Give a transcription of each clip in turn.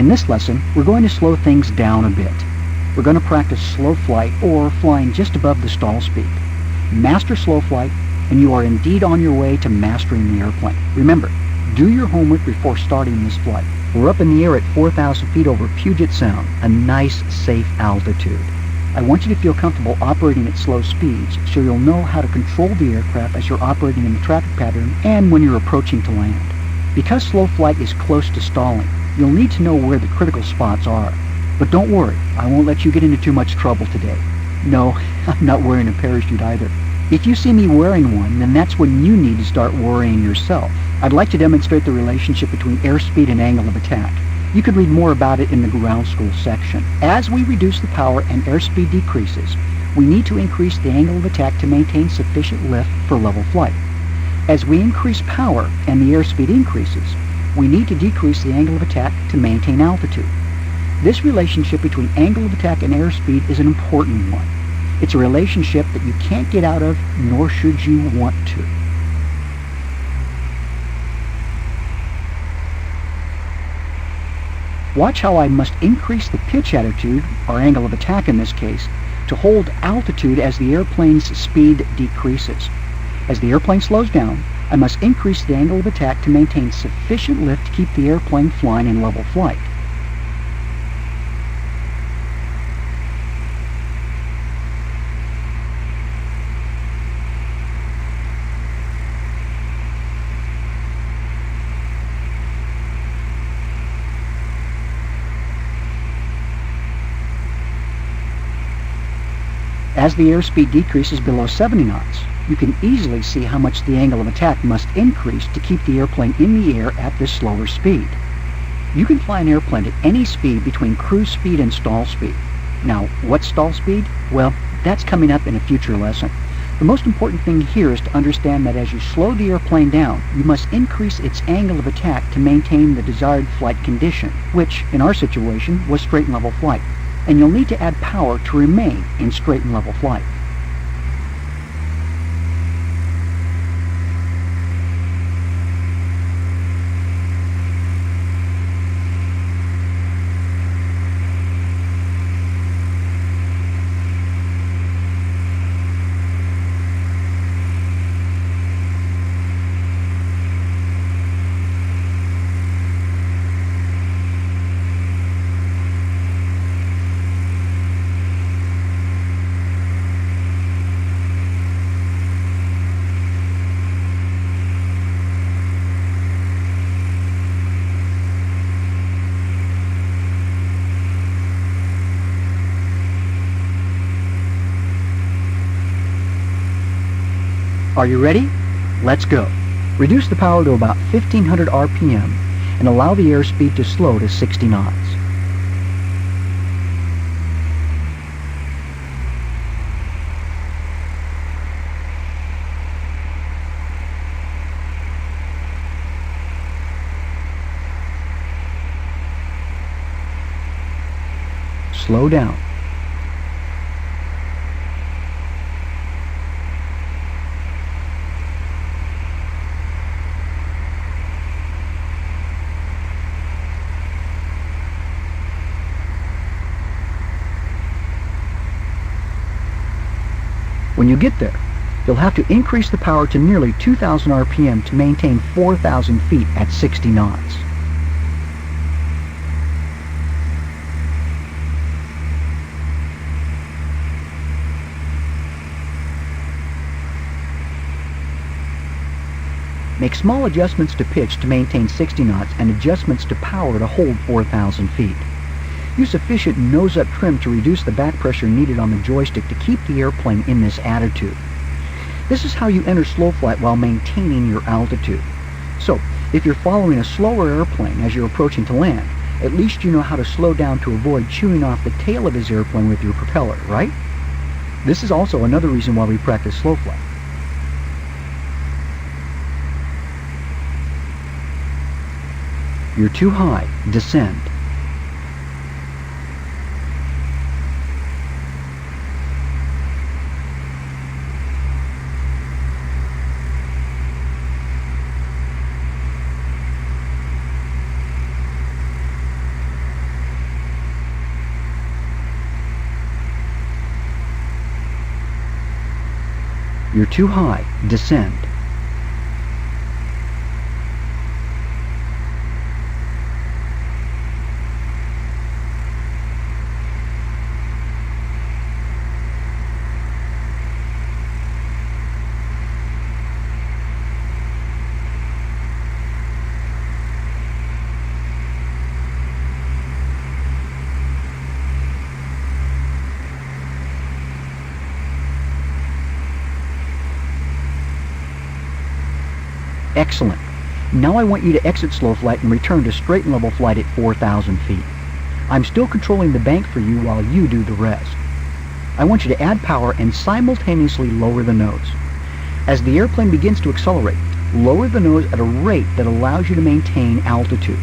In this lesson, we're going to slow things down a bit. We're going to practice slow flight or flying just above the stall speed. Master slow flight, and you are indeed on your way to mastering the airplane. Remember, do your homework before starting this flight. We're up in the air at 4,000 feet over Puget Sound, a nice, safe altitude. I want you to feel comfortable operating at slow speeds so you'll know how to control the aircraft as you're operating in the traffic pattern and when you're approaching to land. Because slow flight is close to stalling, you'll need to know where the critical spots are. But don't worry, I won't let you get into too much trouble today. No, I'm not wearing a parachute either. If you see me wearing one, then that's when you need to start worrying yourself. I'd like to demonstrate the relationship between airspeed and angle of attack. You could read more about it in the ground school section. As we reduce the power and airspeed decreases, we need to increase the angle of attack to maintain sufficient lift for level flight. As we increase power and the airspeed increases, we need to decrease the angle of attack to maintain altitude. This relationship between angle of attack and airspeed is an important one. It's a relationship that you can't get out of, nor should you want to. Watch how I must increase the pitch attitude, or angle of attack in this case, to hold altitude as the airplane's speed decreases. As the airplane slows down, I must increase the angle of attack to maintain sufficient lift to keep the airplane flying in level flight. As the airspeed decreases below 70 knots, you can easily see how much the angle of attack must increase to keep the airplane in the air at this slower speed. You can fly an airplane at any speed between cruise speed and stall speed. Now, what's stall speed? Well, that's coming up in a future lesson. The most important thing here is to understand that as you slow the airplane down, you must increase its angle of attack to maintain the desired flight condition, which, in our situation, was straight and level flight. And you'll need to add power to remain in straight and level flight. Are you ready? Let's go. Reduce the power to about 1500 RPM and allow the airspeed to slow to 60 knots. Slow down. When you get there, you'll have to increase the power to nearly 2,000 RPM to maintain 4,000 feet at 60 knots. Make small adjustments to pitch to maintain 60 knots and adjustments to power to hold 4,000 feet. Use sufficient nose-up trim to reduce the back pressure needed on the joystick to keep the airplane in this attitude. This is how you enter slow flight while maintaining your altitude. So, if you're following a slower airplane as you're approaching to land, at least you know how to slow down to avoid chewing off the tail of his airplane with your propeller, right? This is also another reason why we practice slow flight. You're too high. Descend. You're too high. Descend. Excellent. Now I want you to exit slow flight and return to straight and level flight at 4,000 feet. I'm still controlling the bank for you while you do the rest. I want you to add power and simultaneously lower the nose. As the airplane begins to accelerate, lower the nose at a rate that allows you to maintain altitude.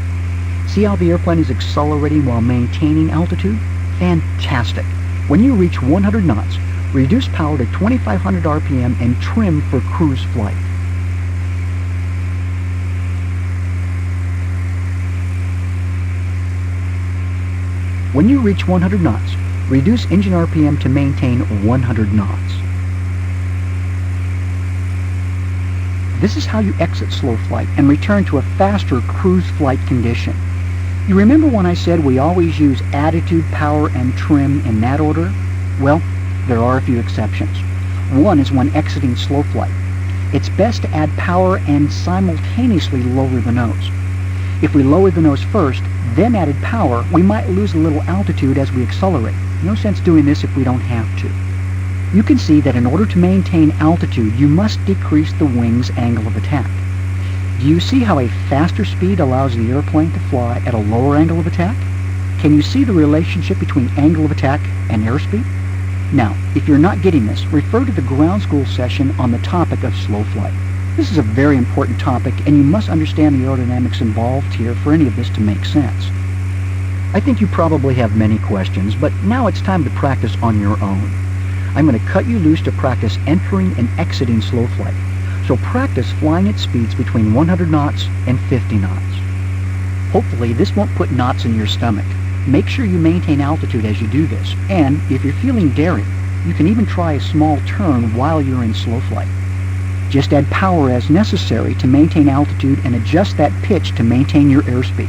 See how the airplane is accelerating while maintaining altitude? Fantastic. When you reach 100 knots, reduce power to 2,500 RPM and trim for cruise flight. When you reach 100 knots, reduce engine RPM to maintain 100 knots. This is how you exit slow flight and return to a faster cruise flight condition. You remember when I said we always use attitude, power, and trim in that order? Well, there are a few exceptions. One is when exiting slow flight. It's best to add power and simultaneously lower the nose. If we lower the nose first, then added power, we might lose a little altitude as we accelerate. No sense doing this if we don't have to. You can see that in order to maintain altitude, you must decrease the wing's angle of attack. Do you see how a faster speed allows the airplane to fly at a lower angle of attack? Can you see the relationship between angle of attack and airspeed? Now, if you're not getting this, refer to the ground school session on the topic of slow flight. This is a very important topic, and you must understand the aerodynamics involved here for any of this to make sense. I think you probably have many questions, but now it's time to practice on your own. I'm going to cut you loose to practice entering and exiting slow flight. So practice flying at speeds between 100 knots and 50 knots. Hopefully this won't put knots in your stomach. Make sure you maintain altitude as you do this, and if you're feeling daring, you can even try a small turn while you're in slow flight. Just add power as necessary to maintain altitude and adjust that pitch to maintain your airspeed.